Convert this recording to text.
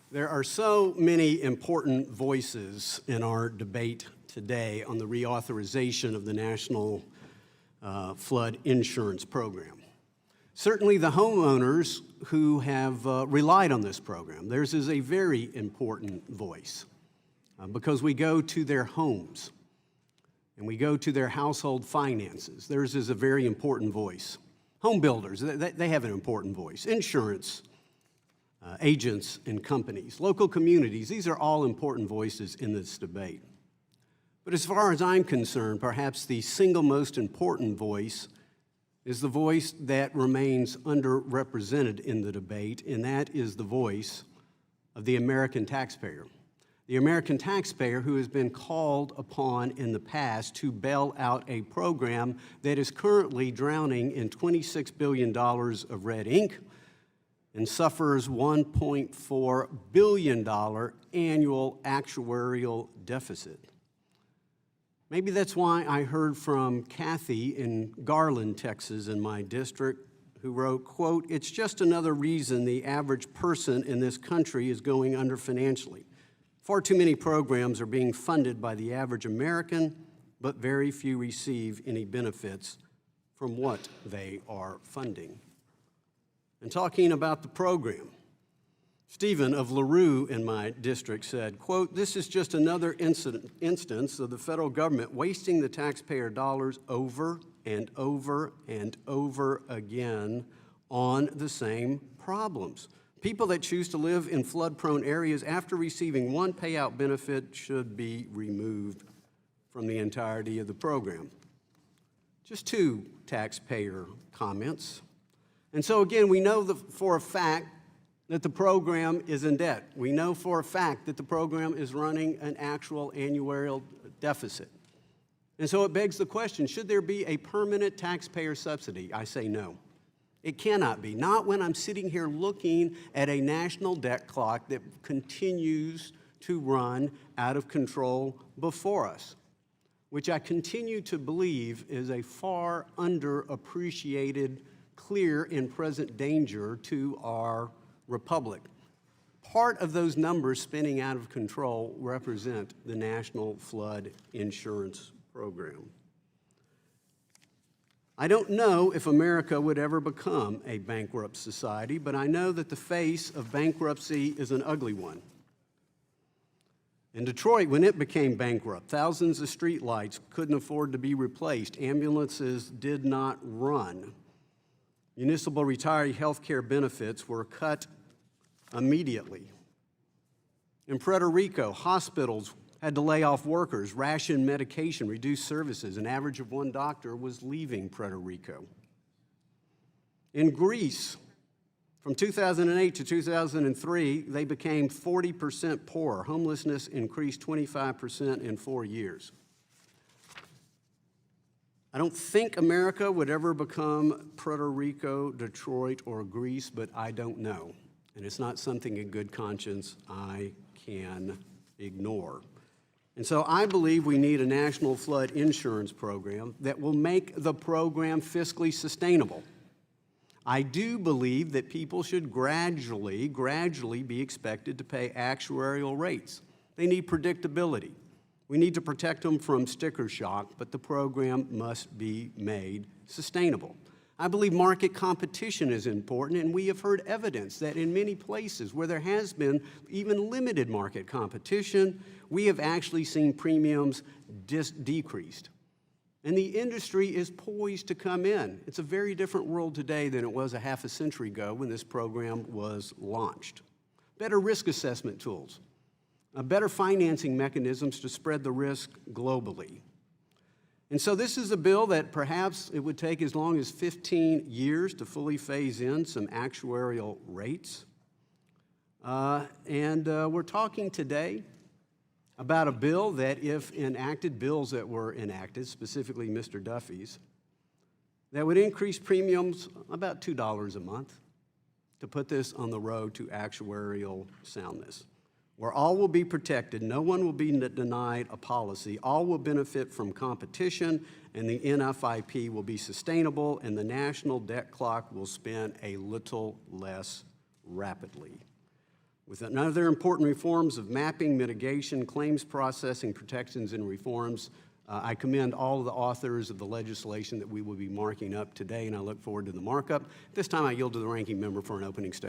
There are so many important voices in our debate today on the reauthorization of the National Flood Insurance Program. Certainly the homeowners who have relied on this program, theirs is a very important voice because we go to their homes and we go to their household finances. Theirs is a very important voice. Home builders, they have an important voice. Insurance agents and companies, local communities, these are all important voices in this debate. But as far as I'm concerned, perhaps the single most important voice is the voice that remains underrepresented in the debate, and that is the voice of the American taxpayer. The American taxpayer who has been called upon in the past to bail out a program that is currently drowning in $26 billion of red ink and suffers $1.4 billion annual actuarial deficit. Maybe that's why I heard from Kathy in Garland, Texas, in my district, who wrote, quote, "It's just another reason the average person in this country is going under financially. Far too many programs are being funded by the average American, but very few receive any benefits from what they are funding." And talking about the program, Stephen of LaRue in my district said, quote, "This is just another instance of the federal government wasting the taxpayer dollars over and over and over again on the same problems. People that choose to live in flood-prone areas after receiving one payout benefit should be removed from the entirety of the program." Just two taxpayer comments. And so again, we know for a fact that the program is in debt. We know for a fact that the program is running an actual annual deficit. And so it begs the question, should there be a permanent taxpayer subsidy? I say no. It cannot be. Not when I'm sitting here looking at a national debt clock that continues to run out of control before us, which I continue to believe is a far underappreciated, clear and present danger to our republic. Part of those numbers spinning out of control represent the National Flood Insurance Program. I don't know if America would ever become a bankrupt society, but I know that the face of bankruptcy is an ugly one. In Detroit, when it became bankrupt, thousands of streetlights couldn't afford to be replaced. Ambulances did not run. Municipal retiree health care benefits were cut immediately. In Puerto Rico, hospitals had to lay off workers, ration medication, reduce services. An average of one doctor was leaving Puerto Rico. In Greece, from 2008 to 2003, they became 40% poorer. Homelessness increased 25% in 4 years. I don't think America would ever become Puerto Rico, Detroit, or Greece, but I don't know. And it's not something in good conscience I can ignore. And so I believe we need a national flood insurance program that will make the program fiscally sustainable. I do believe that people should gradually be expected to pay actuarial rates. They need predictability. We need to protect them from sticker shock, but the program must be made sustainable. I believe market competition is important, and we have heard evidence that in many places where there has been even limited market competition, we have actually seen premiums decreased. And the industry is poised to come in. It's a very different world today than it was a half a century ago when this program was launched. Better risk assessment tools. Better financing mechanisms to spread the risk globally. And so this is a bill that perhaps it would take as long as 15 years to fully phase in some actuarial rates. We're talking today about a bill that, if enacted, bills that were enacted, specifically Mr. Duffy's, that would increase premiums about $2 a month to put this on the road to actuarial soundness, where all will be protected, no one will be denied a policy, all will benefit from competition, and the NFIP will be sustainable, and the national debt clock will spin a little less rapidly. With other important reforms of mapping, mitigation, claims processing, protections, and reforms, I commend all of the authors of the legislation that we will be marking up today, and I look forward to the markup. This time I yield to the ranking member for an opening statement.